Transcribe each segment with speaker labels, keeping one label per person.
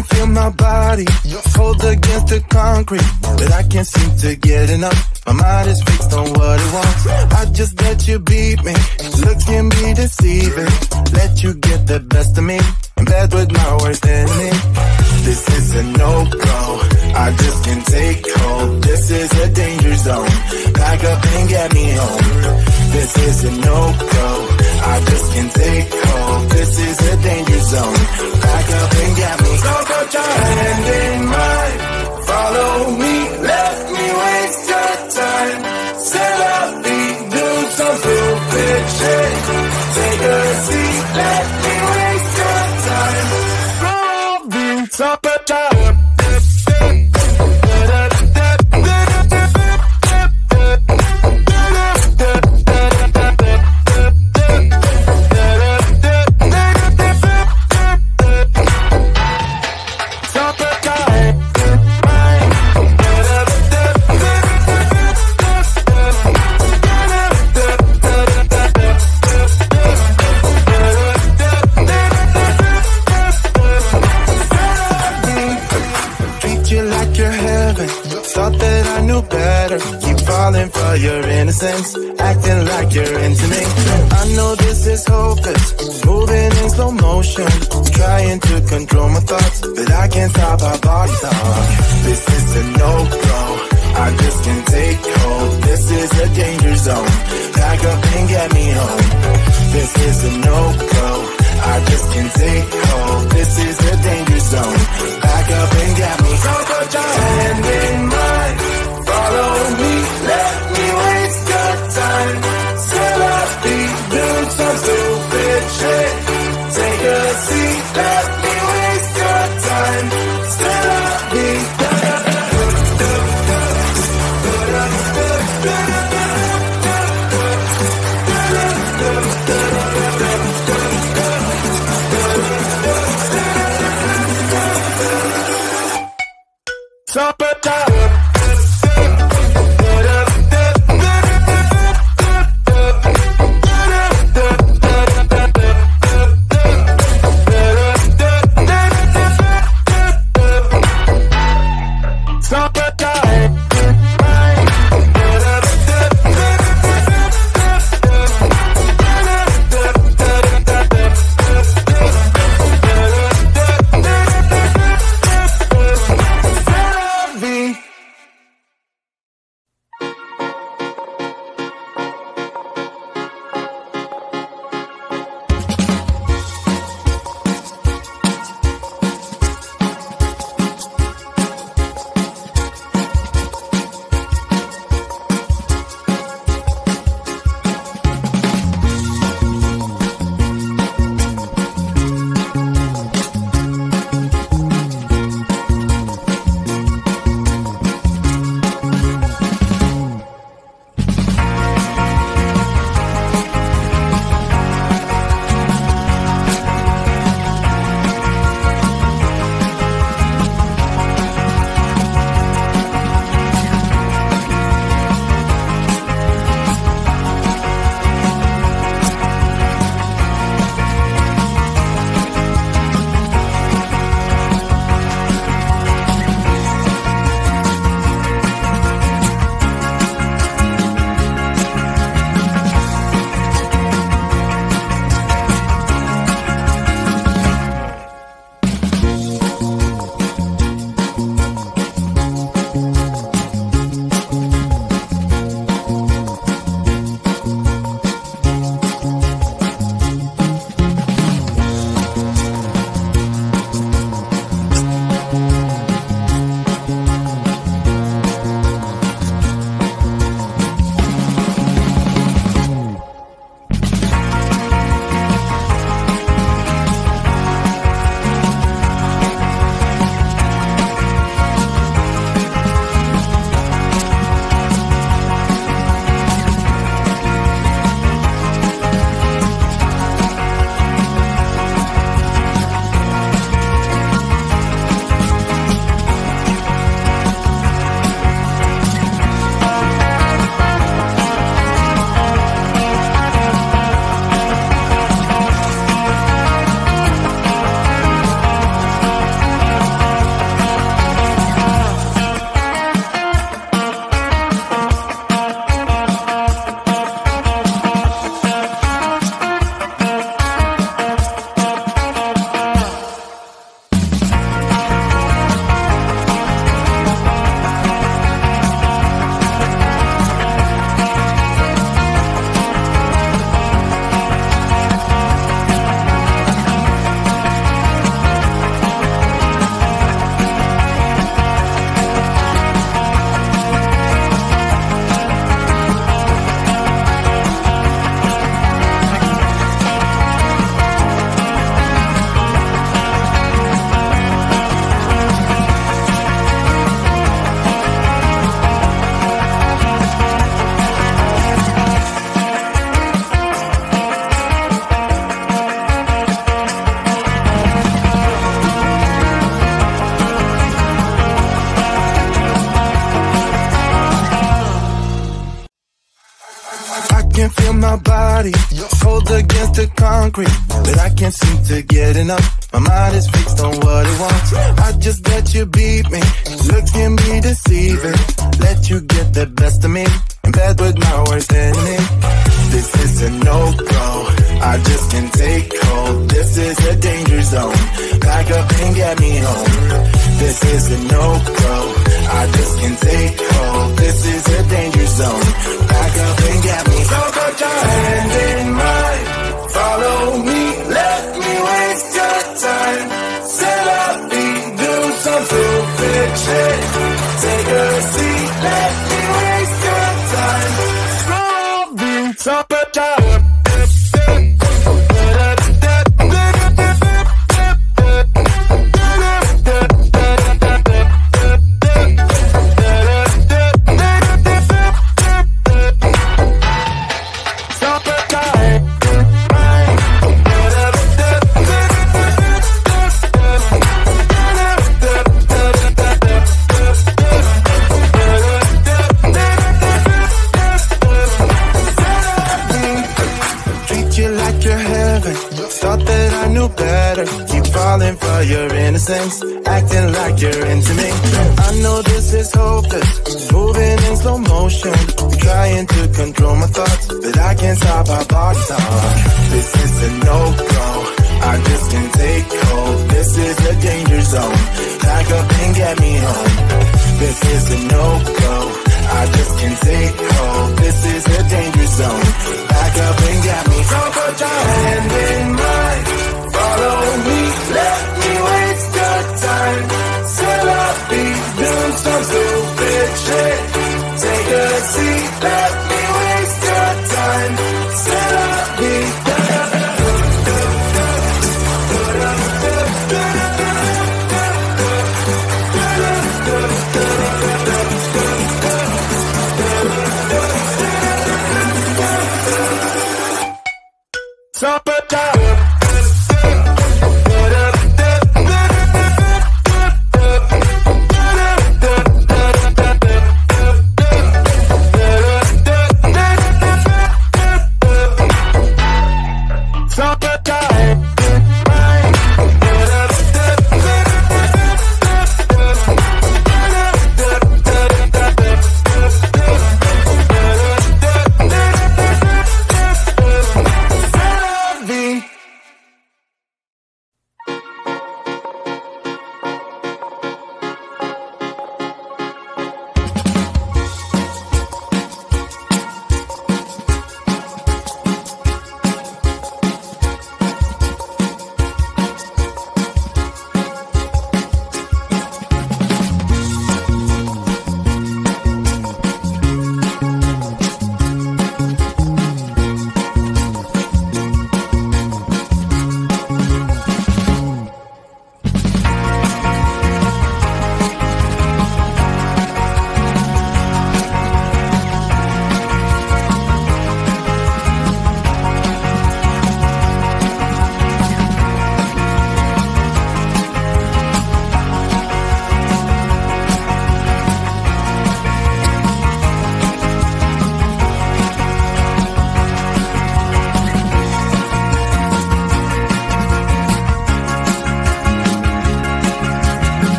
Speaker 1: can feel my body cold against the concrete, but I can't seem to get enough. My mind is fixed on what it wants. I just let you beat me. Look can be deceiving. Let you get the best of me. In bed with my worst enemy. This is a no-go. I just can't take hold. This is a danger zone. Back up and get me home. This is a no-go. I just can't take hold. This is a danger zone. Back up and get me. So put your hand in mine. Follow me. Let me waste your time. Set up me. Do some stupid shit. Take a seat. Let me waste your time. So put your for your innocence, acting like you're into me. I know this is hopeless, moving in slow motion, trying to control my thoughts, but I can't stop our body talk. This is a no-go, I just can't take hold. This is a danger zone, back up and get me home. This is a no-go, I just can't take hold. This is a danger zone, back up and get me. So put your hand in mine. Follow me, let me waste your time. Set up the do some stupid shit. Take a seat, let me waste your time. Set up the can feel my body hold against the concrete, but I can't seem to get enough. My mind is fixed on what it wants. I just let you beat me, look at me deceiving. Let you get the best of me, in bed with my worst enemy. This is a no-go, I just can't take hold. This is a danger zone, back up and get me home. This is a no-go, I just can't take hold. This is a danger zone, back up and get me. So put your hand in mine, follow me, let me waste your time. Set up, do some stupid shit. Take a seat, let me waste your time. So put your for your innocence, acting like you're into me. I know this is hopeless, moving in slow motion, trying to control my thoughts, but I can't stop our body talk. This is a no-go, I just can't take hold. This is a danger zone, back up and get me home. This is a no-go, I just can't take hold. This is a danger zone, back up and get me. So put your hand in mine, follow me, let me waste your time. Set up, do some stupid shit. Take a seat, let me waste your time. Set up,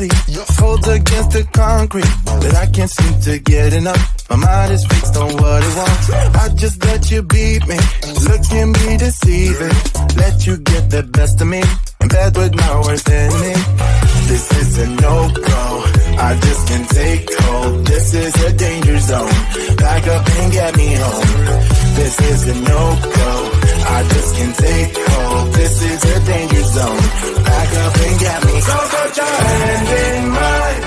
Speaker 1: body, hold against the concrete, but I can't seem to get enough. My mind is fixed on what it wants. I just let you beat me, look at me deceiving. Let you get the best of me, in bed with my worst enemy. This is a no-go, I just can't take hold. This is a danger zone, back up and get me home. This is a no-go, I just can't take hold. This is a danger zone, back up and get me home. So put your hand in mine,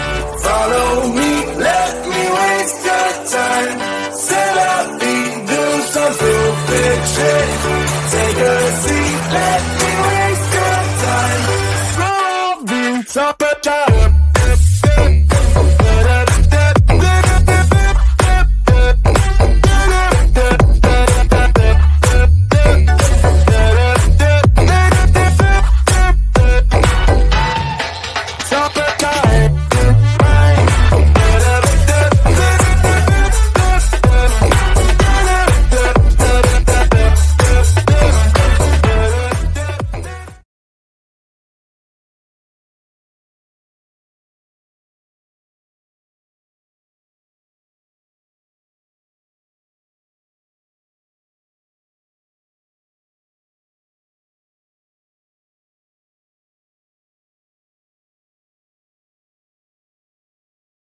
Speaker 1: follow me, let me waste your time.